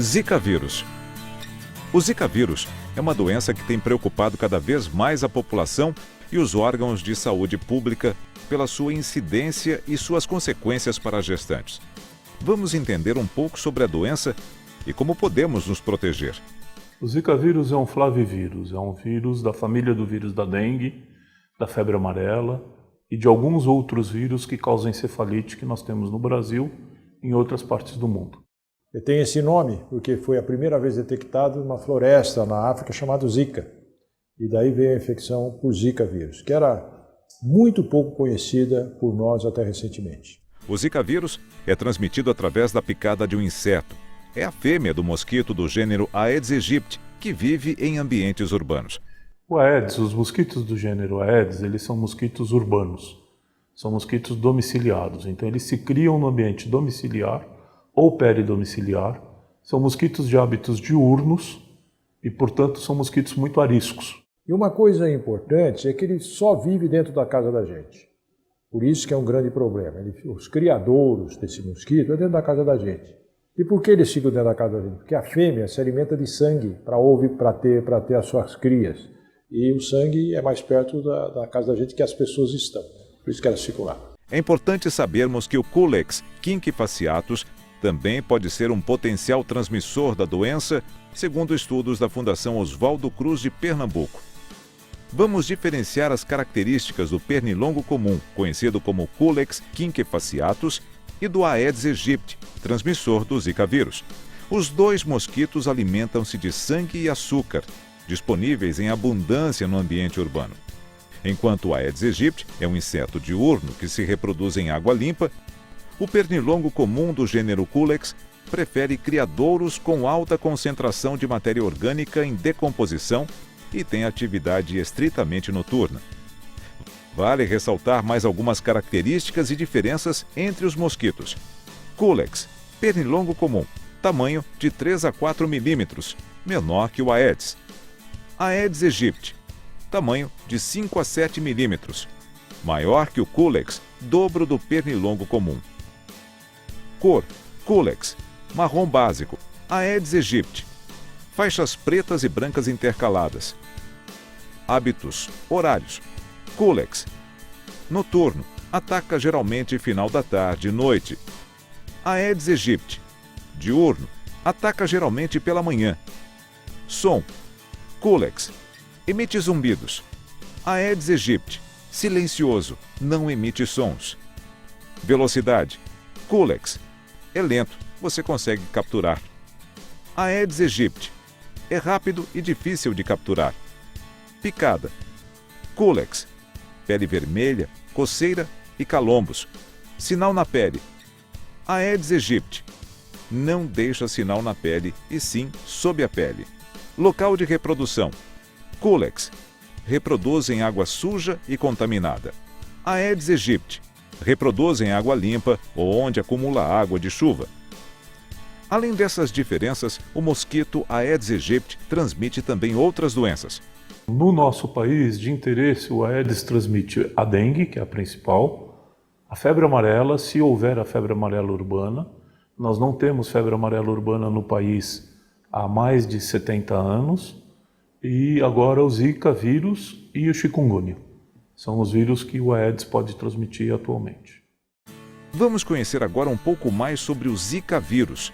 Zika vírus. O Zika vírus é uma doença que tem preocupado cada vez mais a população e os órgãos de saúde pública pela sua incidência e suas consequências para as gestantes. Vamos entender um pouco sobre a doença e como podemos nos proteger. O Zika vírus é um flavivírus, é um vírus da família do vírus da dengue, da febre amarela e de alguns outros vírus que causam encefalite que nós temos no Brasil e em outras partes do mundo. Ele tem esse nome porque foi a primeira vez detectado numa floresta na África chamada Zika. E daí veio a infecção por Zika vírus, que era muito pouco conhecida por nós até recentemente. O Zika vírus é transmitido através da picada de um inseto. É a fêmea do mosquito do gênero Aedes aegypti, que vive em ambientes urbanos. O Aedes, os mosquitos do gênero Aedes, eles são mosquitos urbanos. São mosquitos domiciliados, então eles se criam no ambiente domiciliar ou peridomiciliar. São mosquitos de hábitos diurnos e, portanto, são mosquitos muito ariscos. E uma coisa importante é que ele só vive dentro da casa da gente. Por isso que é um grande problema. Os criadouros desse mosquito é dentro da casa da gente. E por que eles ficam dentro da casa da gente? Porque a fêmea se alimenta de sangue para ter as suas crias. E o sangue é mais perto da casa da gente que as pessoas estão. Por isso que elas ficam lá. É importante sabermos que o Culex quinquefasciatus também pode ser um potencial transmissor da doença, segundo estudos da Fundação Oswaldo Cruz de Pernambuco. Vamos diferenciar as características do pernilongo comum, conhecido como Culex quinquefasciatus, e do Aedes aegypti, transmissor do Zika vírus. Os dois mosquitos alimentam-se de sangue e açúcar, disponíveis em abundância no ambiente urbano. Enquanto o Aedes aegypti é um inseto diurno que se reproduz em água limpa, o pernilongo comum do gênero Culex prefere criadouros com alta concentração de matéria orgânica em decomposição e tem atividade estritamente noturna. Vale ressaltar mais algumas características e diferenças entre os mosquitos. Culex, pernilongo comum, tamanho de 3 a 4 milímetros, menor que o Aedes. Aedes aegypti, tamanho de 5 a 7 milímetros, maior que o Culex, dobro do pernilongo comum. Cor: Culex, marrom básico. Aedes aegypti, faixas pretas e brancas intercaladas. Hábitos: horários. Culex, noturno, ataca geralmente final da tarde e noite. Aedes aegypti, diurno, ataca geralmente pela manhã. Som: Culex, emite zumbidos. Aedes aegypti, silencioso, não emite sons. Velocidade: Culex, é lento, você consegue capturar. Aedes aegypti, é rápido e difícil de capturar. Picada: Culex, pele vermelha, coceira e calombos. Sinal na pele: Aedes aegypti, não deixa sinal na pele e sim sob a pele. Local de reprodução: Culex, reproduz em água suja e contaminada. Aedes aegypti, reproduz em água limpa ou onde acumula água de chuva. Além dessas diferenças, o mosquito Aedes aegypti transmite também outras doenças. No nosso país, de interesse, o Aedes transmite a dengue, que é a principal, a febre amarela, se houver a febre amarela urbana. Nós não temos febre amarela urbana no país há mais de 70 anos. E agora o Zika vírus e o chikungunya. São os vírus que o Aedes pode transmitir atualmente. Vamos conhecer agora um pouco mais sobre o Zika vírus.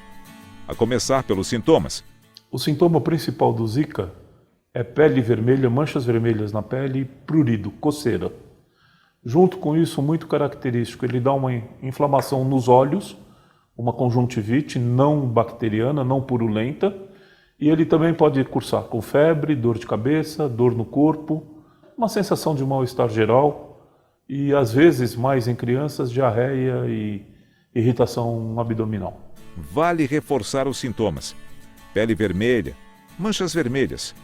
A começar pelos sintomas. O sintoma principal do Zika é pele vermelha, manchas vermelhas na pele e prurido, coceira. Junto com isso, muito característico, ele dá uma inflamação nos olhos, uma conjuntivite não bacteriana, não purulenta, e ele também pode cursar com febre, dor de cabeça, dor no corpo, uma sensação de mal-estar geral e, às vezes, mais em crianças, diarreia e irritação abdominal. Vale reforçar os sintomas: pele vermelha, manchas vermelhas,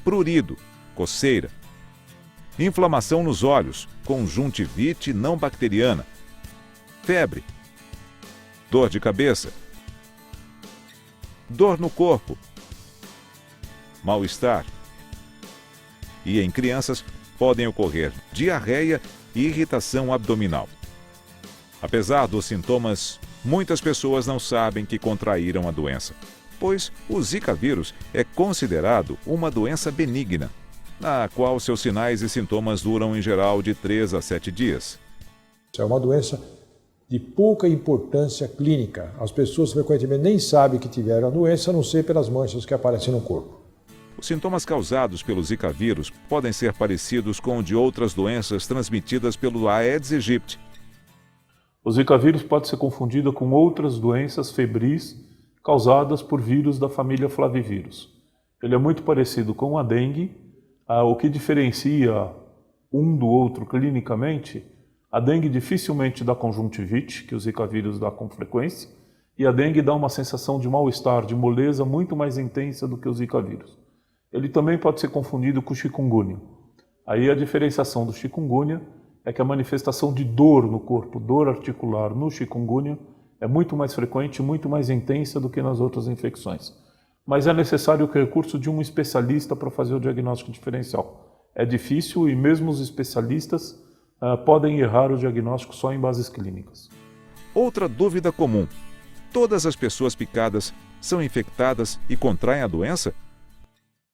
prurido, coceira, inflamação nos olhos, conjuntivite não bacteriana, febre, dor de cabeça, dor no corpo, mal-estar. E em crianças podem ocorrer diarreia e irritação abdominal. Apesar dos sintomas, muitas pessoas não sabem que contraíram a doença. pois o Zika vírus é considerado uma doença benigna, na qual seus sinais e sintomas duram em geral de 3 a 7 dias. É uma doença de pouca importância clínica. As pessoas frequentemente nem sabem que tiveram a doença, a não ser pelas manchas que aparecem no corpo. Os sintomas causados pelo Zika vírus podem ser parecidos com o de outras doenças transmitidas pelo Aedes aegypti. O Zika vírus pode ser confundido com outras doenças febris causadas por vírus da família Flavivírus. Ele é muito parecido com a dengue. O que diferencia um do outro clinicamente, a dengue dificilmente dá conjuntivite, que o Zika vírus dá com frequência, e a dengue dá uma sensação de mal-estar, de moleza muito mais intensa do que o Zika vírus. Ele também pode ser confundido com o chikungunya. Aí a diferenciação do chikungunya é que a manifestação de dor no corpo, dor articular no chikungunya, é muito mais frequente, muito mais intensa do que nas outras infecções. Mas é necessário o recurso de um especialista para fazer o diagnóstico diferencial. É difícil e mesmo os especialistas podem errar o diagnóstico só em bases clínicas. Outra dúvida comum: todas as pessoas picadas são infectadas e contraem a doença?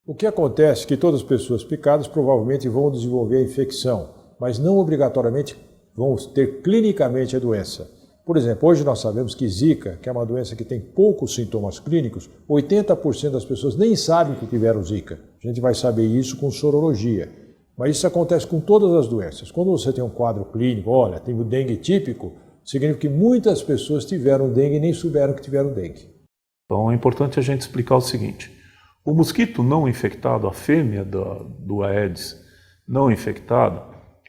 O que acontece é que todas as pessoas picadas provavelmente vão desenvolver a infecção, mas não obrigatoriamente vão ter clinicamente a doença. Por exemplo, hoje nós sabemos que Zika, que é uma doença que tem poucos sintomas clínicos, 80% das pessoas nem sabem que tiveram Zika. A gente vai saber isso com sorologia. Mas isso acontece com todas as doenças. Quando você tem um quadro clínico, olha, tem o dengue típico, significa que muitas pessoas tiveram dengue e nem souberam que tiveram dengue. Então é importante a gente explicar o seguinte: o mosquito não infectado, a fêmea do Aedes não infectado,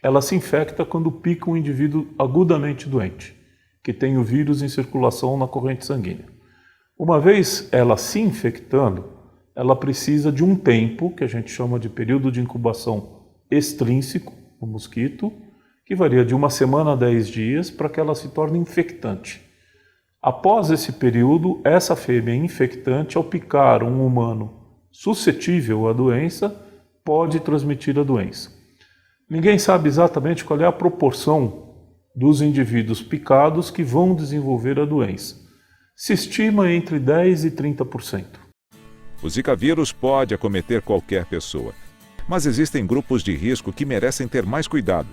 ela se infecta quando pica um indivíduo agudamente doente, que tem o vírus em circulação na corrente sanguínea. Uma vez ela se infectando, ela precisa de um tempo, que a gente chama de período de incubação extrínseco no mosquito, que varia de 1 semana a 10 dias, para que ela se torne infectante. Após esse período, essa fêmea infectante, ao picar um humano suscetível à doença, pode transmitir a doença. Ninguém sabe exatamente qual é a proporção dos indivíduos picados que vão desenvolver a doença. Se estima entre 10% e 30%. O Zika vírus pode acometer qualquer pessoa, mas existem grupos de risco que merecem ter mais cuidado.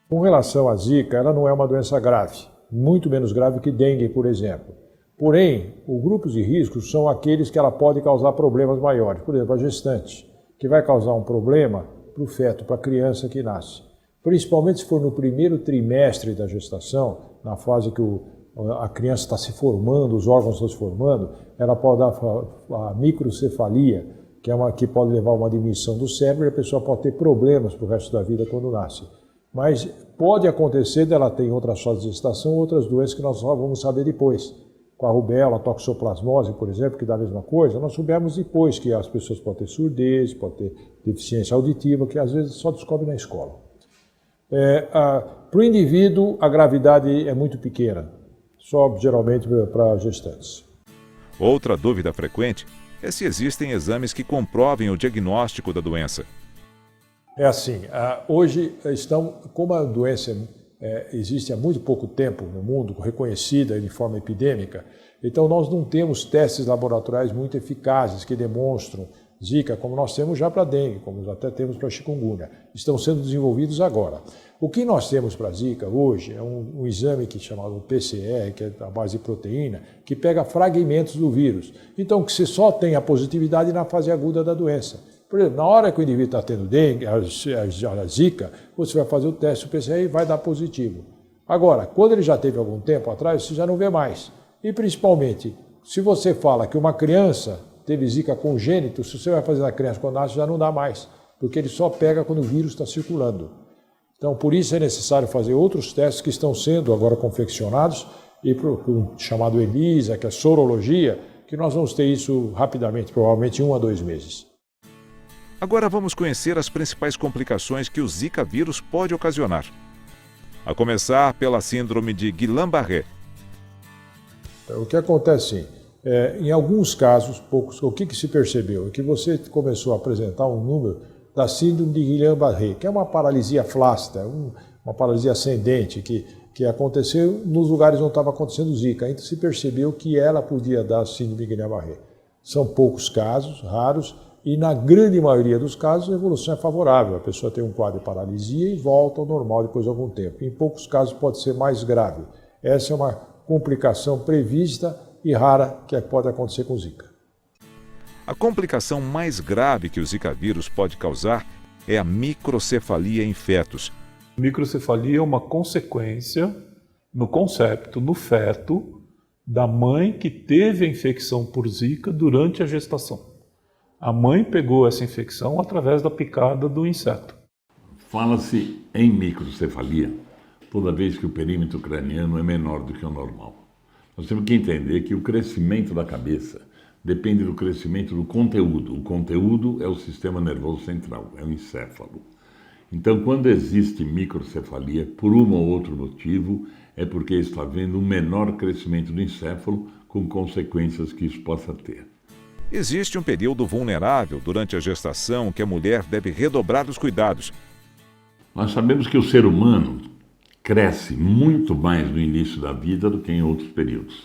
Com relação à Zika, ela não é uma doença grave, muito menos grave que dengue, por exemplo. Porém, os grupos de risco são aqueles que ela pode causar problemas maiores. Por exemplo, a gestante, que vai causar um problema para o feto, para a criança que nasce. Principalmente se for no primeiro trimestre da gestação, na fase que a criança está se formando, os órgãos estão se formando, ela pode dar a microcefalia, que pode levar a uma diminuição do cérebro, e a pessoa pode ter problemas para o resto da vida quando nasce. Mas pode acontecer dela ter em outras fases de gestação outras doenças que nós só vamos saber depois. Com a rubéola, a toxoplasmose, por exemplo, que dá a mesma coisa, nós soubemos depois que as pessoas podem ter surdez, podem ter deficiência auditiva, que às vezes só descobre na escola. Para o indivíduo, a gravidade é muito pequena, só geralmente para gestantes. Outra dúvida frequente é se existem exames que comprovem o diagnóstico da doença. É assim, hoje como a doença existe há muito pouco tempo no mundo, reconhecida de forma epidêmica, então nós não temos testes laboratoriais muito eficazes que demonstram Zika, como nós temos já para dengue, como até temos para chikungunya. Estão sendo desenvolvidos agora. O que nós temos para Zika hoje é um exame que é chamado PCR, que é a base de proteína, que pega fragmentos do vírus. Então, que você só tem a positividade na fase aguda da doença. Por exemplo, na hora que o indivíduo está tendo dengue, a Zika, você vai fazer o teste do PCR e vai dar positivo. Agora, quando ele já teve algum tempo atrás, você já não vê mais. E principalmente, se você fala que uma criança teve Zika congênito, se você vai fazer na criança quando nasce, já não dá mais, porque ele só pega quando o vírus está circulando. Então, por isso é necessário fazer outros testes que estão sendo agora confeccionados, e chamado ELISA, que é sorologia, que nós vamos ter isso rapidamente, provavelmente em 1 a 2 meses. Agora vamos conhecer as principais complicações que o Zika vírus pode ocasionar. A começar pela síndrome de Guillain-Barré. O que acontece em alguns casos, poucos, o que se percebeu? É que você começou a apresentar um número da síndrome de Guillain-Barré, que é uma paralisia flácida, uma paralisia ascendente, que que aconteceu nos lugares onde estava acontecendo Zika. Então se percebeu que ela podia dar síndrome de Guillain-Barré. São poucos casos, raros, e na grande maioria dos casos a evolução é favorável. A pessoa tem um quadro de paralisia e volta ao normal depois de algum tempo. Em poucos casos pode ser mais grave. Essa é uma complicação prevista e rara que pode acontecer com Zika. A complicação mais grave que o Zika vírus pode causar é a microcefalia em fetos. Microcefalia é uma consequência, no concepto, no feto, da mãe que teve a infecção por Zika durante a gestação. A mãe pegou essa infecção através da picada do inseto. Fala-se em microcefalia toda vez que o perímetro craniano é menor do que o normal. Nós temos que entender que o crescimento da cabeça depende do crescimento do conteúdo. O conteúdo é o sistema nervoso central, é o encéfalo. Então, quando existe microcefalia, por um ou outro motivo, é porque está havendo um menor crescimento do encéfalo, com consequências que isso possa ter. Existe um período vulnerável durante a gestação que a mulher deve redobrar os cuidados. Nós sabemos que o ser humano cresce muito mais no início da vida do que em outros períodos.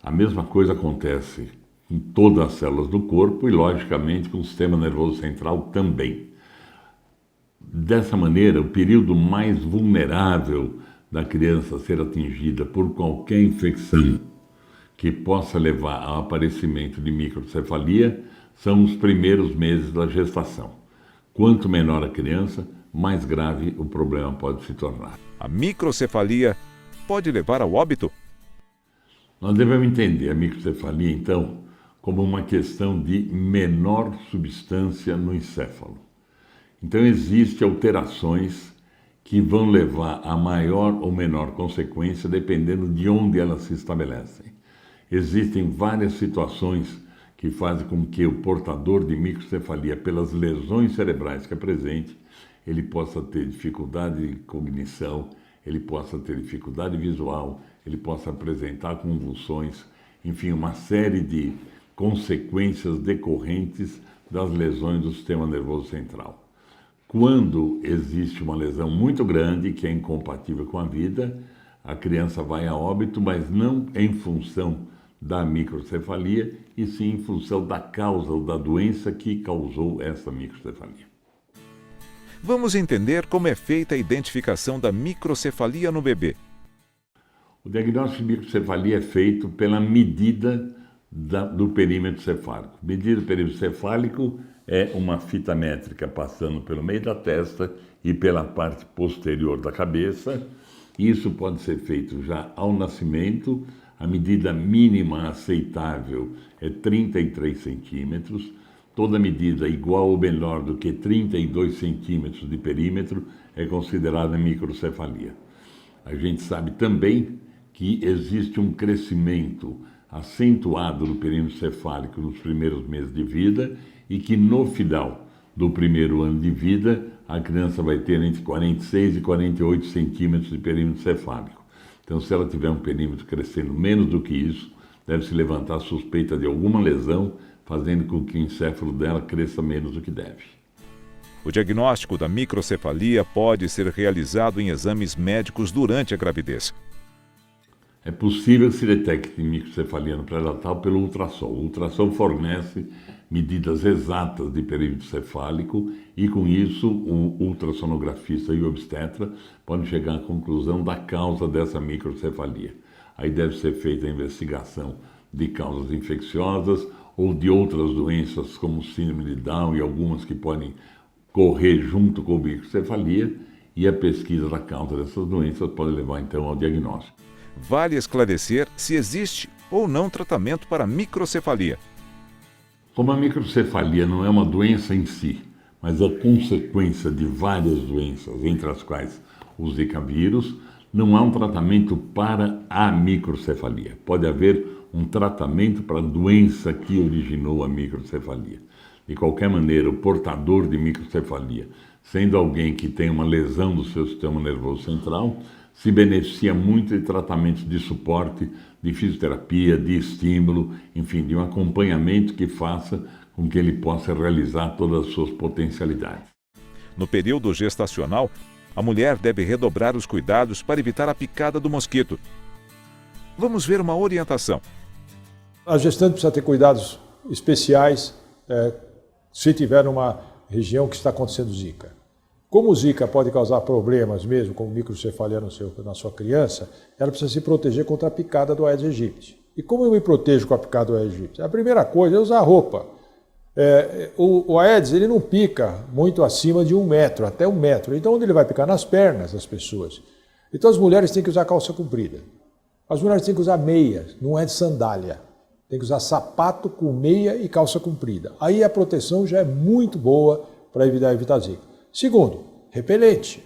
A mesma coisa acontece em todas as células do corpo e, logicamente, com o sistema nervoso central também. Dessa maneira, o período mais vulnerável da criança a ser atingida por qualquer infecção que possa levar ao aparecimento de microcefalia são os primeiros meses da gestação. Quanto menor a criança, mais grave o problema pode se tornar. A microcefalia pode levar ao óbito? Nós devemos entender a microcefalia, então, como uma questão de menor substância no encéfalo. Então, existem alterações que vão levar a maior ou menor consequência, dependendo de onde elas se estabelecem. Existem várias situações que fazem com que o portador de microcefalia, pelas lesões cerebrais que apresente, ele possa ter dificuldade de cognição, ele possa ter dificuldade visual, ele possa apresentar convulsões, enfim, uma série de consequências decorrentes das lesões do sistema nervoso central. Quando existe uma lesão muito grande, que é incompatível com a vida, a criança vai a óbito, mas não em função da microcefalia, e sim em função da causa ou da doença que causou essa microcefalia. Vamos entender como é feita a identificação da microcefalia no bebê. O diagnóstico de microcefalia é feito pela medida do perímetro cefálico. Medida do perímetro cefálico é uma fita métrica passando pelo meio da testa e pela parte posterior da cabeça. Isso pode ser feito já ao nascimento. A medida mínima aceitável é 33 centímetros. Toda medida igual ou menor do que 32 centímetros de perímetro é considerada microcefalia. A gente sabe também que existe um crescimento acentuado do perímetro cefálico nos primeiros meses de vida e que no final do primeiro ano de vida a criança vai ter entre 46 e 48 centímetros de perímetro cefálico. Então, se ela tiver um perímetro crescendo menos do que isso, deve-se levantar a suspeita de alguma lesão, fazendo com que o encéfalo dela cresça menos do que deve. O diagnóstico da microcefalia pode ser realizado em exames médicos durante a gravidez. É possível que se detecte microcefalia no pré-natal pelo ultrassom. O ultrassom fornece medidas exatas de perímetro cefálico e, com isso, o ultrassonografista e o obstetra podem chegar à conclusão da causa dessa microcefalia. Aí deve ser feita a investigação de causas infecciosas ou de outras doenças como síndrome de Down e algumas que podem correr junto com a microcefalia, e a pesquisa da causa dessas doenças pode levar então ao diagnóstico. Vale esclarecer se existe ou não tratamento para microcefalia. Como a microcefalia não é uma doença em si, mas a consequência de várias doenças, entre as quais o Zika vírus, não há um tratamento para a microcefalia. Pode haver um tratamento para a doença que originou a microcefalia. De qualquer maneira, o portador de microcefalia, sendo alguém que tem uma lesão do seu sistema nervoso central, se beneficia muito de tratamentos de suporte, de fisioterapia, de estímulo, enfim, de um acompanhamento que faça com que ele possa realizar todas as suas potencialidades. No período gestacional, A mulher deve redobrar os cuidados para evitar a picada do mosquito. Vamos ver uma orientação. A gestante precisa ter cuidados especiais se tiver numa região que está acontecendo Zika. Como o Zika pode causar problemas mesmo, como microcefalia na sua criança, ela precisa se proteger contra a picada do Aedes aegypti. E como eu me protejo com a picada do Aedes aegypti? A primeira coisa é usar roupa. O Aedes ele não pica muito acima de 1 metro, até 1 metro. Então onde ele vai picar? Nas pernas das pessoas. Então as mulheres têm que usar calça comprida. As mulheres têm que usar meias, não é de sandália. Tem que usar sapato com meia e calça comprida. Aí a proteção já é muito boa para evitar Zika. Segundo, repelente.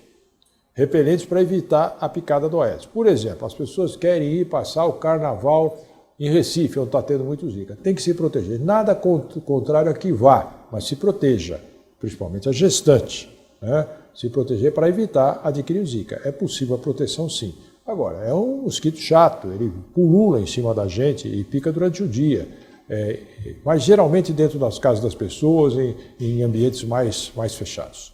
Repelentes para evitar a picada do Aedes. Por exemplo, as pessoas querem ir passar o carnaval em Recife, onde está tendo muito Zika. Tem que se proteger. Nada contrário a que vá, mas se proteja, principalmente a gestante. Né? Se proteger para evitar adquirir Zika. É possível a proteção, sim. Agora, é um mosquito chato, ele pulula em cima da gente e pica durante o dia. Mas geralmente dentro das casas das pessoas, em ambientes mais fechados.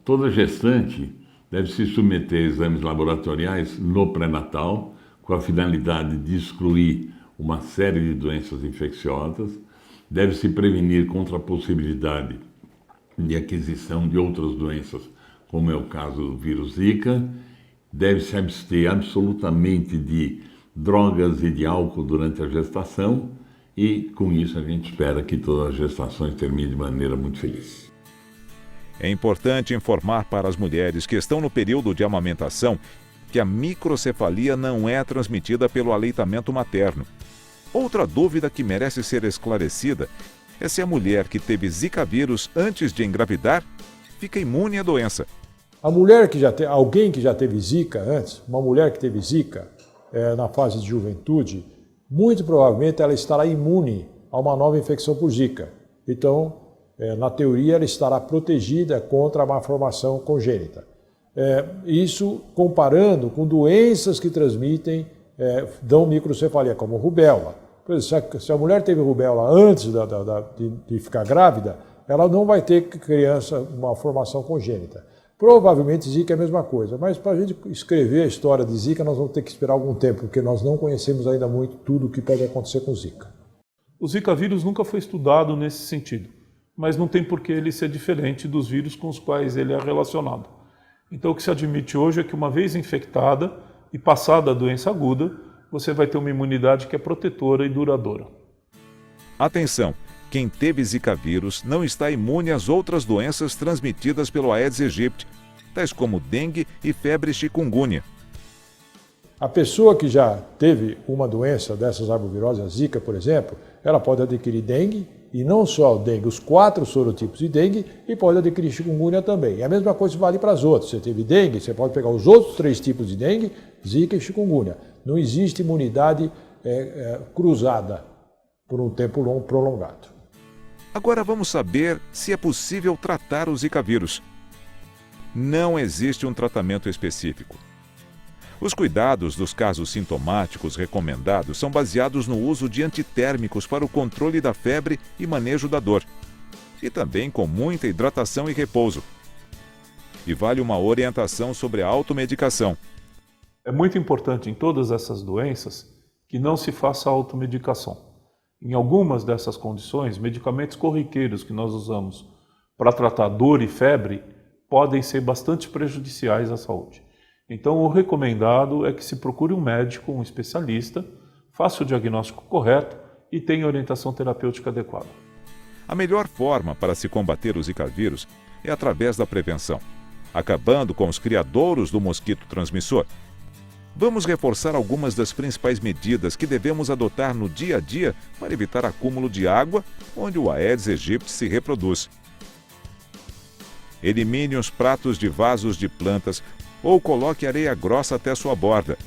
Toda gestante deve se submeter a exames laboratoriais no pré-natal, com a finalidade de excluir uma série de doenças infecciosas, deve se prevenir contra a possibilidade de aquisição de outras doenças, como é o caso do vírus Zika, deve se abster absolutamente de drogas e de álcool durante a gestação e, com isso, a gente espera que todas as gestações terminem de maneira muito feliz. É importante informar para as mulheres que estão no período de amamentação que a microcefalia não é transmitida pelo aleitamento materno. Outra dúvida que merece ser esclarecida é se a mulher que teve Zika vírus antes de engravidar fica imune à doença. A mulher que alguém que já teve Zika antes, uma mulher que teve Zika na fase de juventude, muito provavelmente ela estará imune a uma nova infecção por Zika. Então, na teoria, ela estará protegida contra a malformação congênita. Isso comparando com doenças que transmitem, dão microcefalia, como rubéola. Por exemplo, se a mulher teve rubéola antes de ficar grávida, ela não vai ter uma formação congênita. Provavelmente Zika é a mesma coisa, mas para a gente escrever a história de Zika, nós vamos ter que esperar algum tempo, porque nós não conhecemos ainda muito tudo o que pode acontecer com Zika. O Zika vírus nunca foi estudado nesse sentido, mas não tem por que ele ser diferente dos vírus com os quais ele é relacionado. Então o que se admite hoje é que uma vez infectada e passada a doença aguda, você vai ter uma imunidade que é protetora e duradoura. Atenção! Quem teve Zika vírus não está imune às outras doenças transmitidas pelo Aedes aegypti, tais como dengue e febre chikungunya. A pessoa que já teve uma doença dessas arboviroses, a Zika, por exemplo, ela pode adquirir dengue, e não só o dengue, os 4 sorotipos de dengue, e pode adquirir chikungunya também. E a mesma coisa vale para as outras. Você teve dengue, você pode pegar os outros 3 tipos de dengue, Zika e chikungunya. Não existe imunidade cruzada por um tempo prolongado. Agora vamos saber se é possível tratar o Zika vírus. Não existe um tratamento específico. Os cuidados dos casos sintomáticos recomendados são baseados no uso de antitérmicos para o controle da febre e manejo da dor, e também com muita hidratação e repouso. E vale uma orientação sobre a automedicação. É muito importante em todas essas doenças que não se faça automedicação. Em algumas dessas condições, medicamentos corriqueiros que nós usamos para tratar dor e febre podem ser bastante prejudiciais à saúde. Então, o recomendado é que se procure um médico, um especialista, faça o diagnóstico correto e tenha orientação terapêutica adequada. A melhor forma para se combater o Zika vírus é através da prevenção, acabando com os criadouros do mosquito transmissor. Vamos reforçar algumas das principais medidas que devemos adotar no dia a dia para evitar acúmulo de água onde o Aedes aegypti se reproduz. Elimine os pratos de vasos de plantas ou coloque areia grossa até sua borda.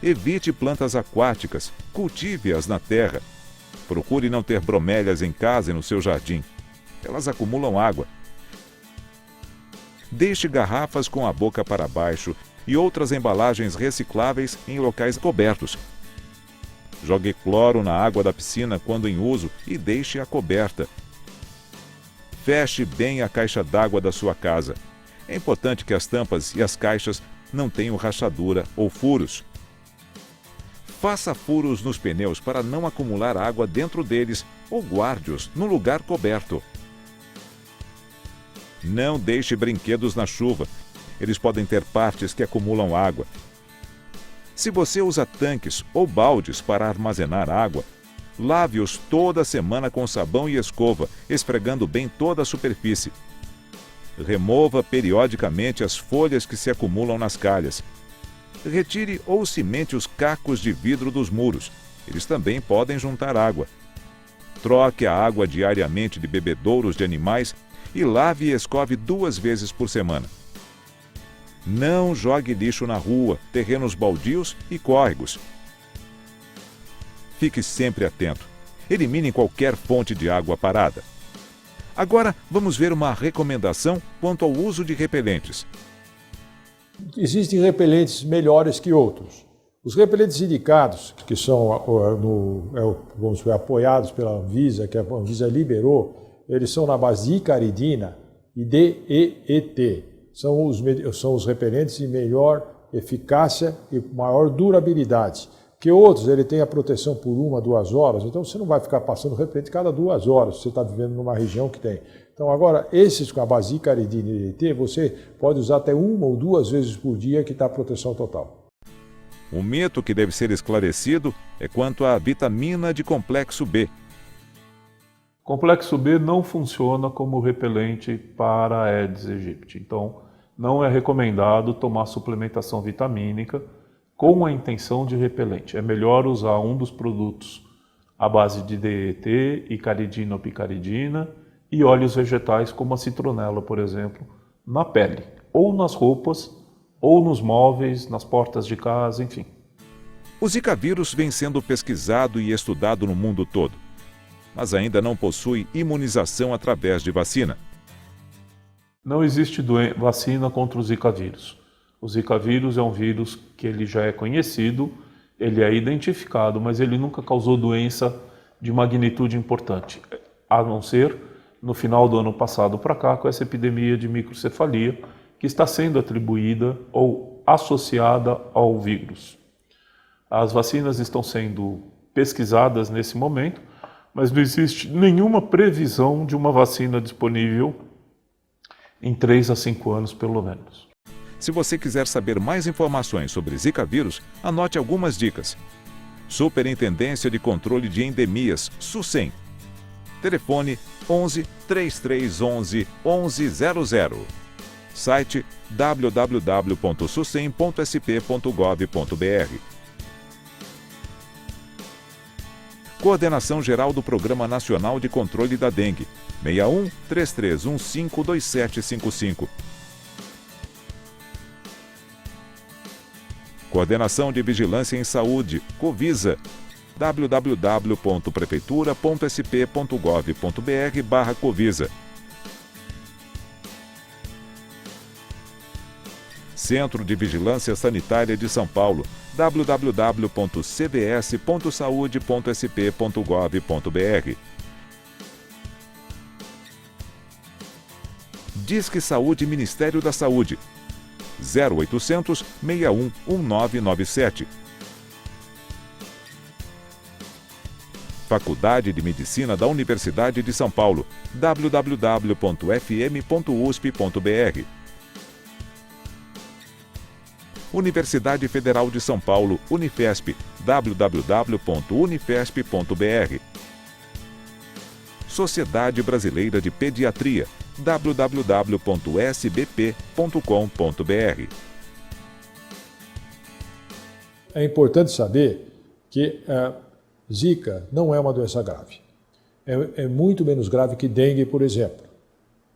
Evite plantas aquáticas, cultive-as na terra. Procure não ter bromélias em casa e no seu jardim. Elas acumulam água. Deixe garrafas com a boca para baixo e outras embalagens recicláveis em locais cobertos. Jogue cloro na água da piscina quando em uso e deixe-a coberta. Feche bem a caixa d'água da sua casa. É importante que as tampas e as caixas não tenham rachadura ou furos. Faça furos nos pneus para não acumular água dentro deles ou guarde-os num lugar coberto. Não deixe brinquedos na chuva. Eles podem ter partes que acumulam água. Se você usa tanques ou baldes para armazenar água, lave-os toda semana com sabão e escova, esfregando bem toda a superfície. Remova periodicamente as folhas que se acumulam nas calhas. Retire ou cimente os cacos de vidro dos muros. Eles também podem juntar água. Troque a água diariamente de bebedouros de animais e lave e escove 2 vezes por semana. Não jogue lixo na rua, terrenos baldios e córregos. Fique sempre atento. Elimine qualquer fonte de água parada. Agora, vamos ver uma recomendação quanto ao uso de repelentes. Existem repelentes melhores que outros. Os repelentes indicados, que são vamos dizer, apoiados pela Anvisa, que a Anvisa liberou, eles são na base de icaridina e DEET. São os repelentes de melhor eficácia e maior durabilidade. Que outros, ele tem a proteção por 1 a 2 horas, então você não vai ficar passando repelente cada 2 horas, se você está vivendo numa região que tem. Então agora, esses com a base de icaridina e DEET, você pode usar até 1 ou 2 vezes por dia que está a proteção total. Um mito que deve ser esclarecido é quanto à vitamina de complexo B. Complexo B não funciona como repelente para Aedes aegypti, então não é recomendado tomar suplementação vitamínica com a intenção de repelente. É melhor usar um dos produtos à base de DEET, icaridina ou picaridina e óleos vegetais como a citronela, por exemplo, na pele, ou nas roupas, ou nos móveis, nas portas de casa, enfim. O Zika vírus vem sendo pesquisado e estudado no mundo todo, mas ainda não possui imunização através de vacina. Não existe vacina contra o Zika vírus. O Zika vírus é um vírus que ele já é conhecido, ele é identificado, mas ele nunca causou doença de magnitude importante, a não ser no final do ano passado para cá, com essa epidemia de microcefalia, que está sendo atribuída ou associada ao vírus. As vacinas estão sendo pesquisadas nesse momento, mas não existe nenhuma previsão de uma vacina disponível em 3 a 5 anos, pelo menos. Se você quiser saber mais informações sobre Zika vírus, anote algumas dicas. Superintendência de Controle de Endemias, SUSEM. Telefone 11 3311 1100. Site www.sucem.sp.gov.br. Coordenação Geral do Programa Nacional de Controle da Dengue, 61 3315 2755. Coordenação de Vigilância em Saúde, Covisa, www.prefeitura.sp.gov.br/Covisa. Centro de Vigilância Sanitária de São Paulo, www.cvs.saude.sp.gov.br. Disque Saúde Ministério da Saúde, 0800 61 1997. Faculdade de Medicina da Universidade de São Paulo, www.fm.usp.br. Universidade Federal de São Paulo, Unifesp, www.unifesp.br. Sociedade Brasileira de Pediatria, www.sbp.com.br. É importante saber que a Zika não é uma doença grave. É muito menos grave que dengue, por exemplo.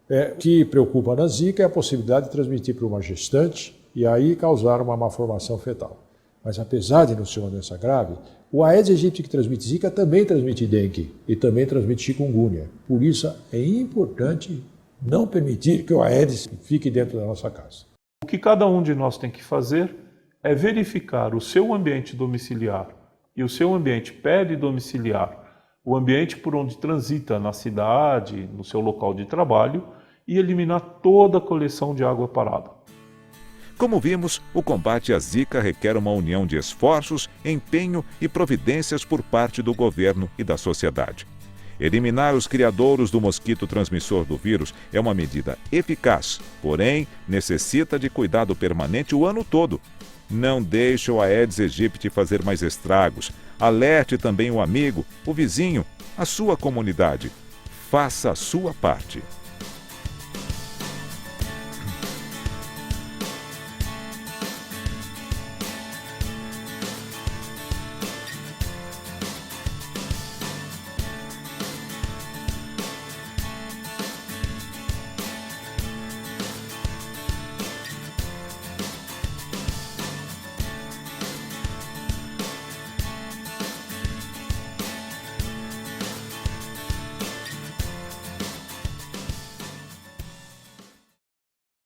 O que preocupa na Zika é a possibilidade de transmitir para uma gestante e aí causar uma malformação fetal. Mas apesar de não ser uma doença grave, o Aedes aegypti que transmite Zika também transmite dengue e também transmite chikungunya. Por isso é importante não permitir que o Aedes fique dentro da nossa casa. O que cada um de nós tem que fazer é verificar o seu ambiente domiciliar e o seu ambiente peridomiciliar, o ambiente por onde transita na cidade, no seu local de trabalho, e eliminar toda a coleção de água parada. Como vimos, o combate à Zika requer uma união de esforços, empenho e providências por parte do governo e da sociedade. Eliminar os criadouros do mosquito transmissor do vírus é uma medida eficaz, porém necessita de cuidado permanente o ano todo. Não deixe o Aedes aegypti fazer mais estragos. Alerte também o amigo, o vizinho, a sua comunidade. Faça a sua parte.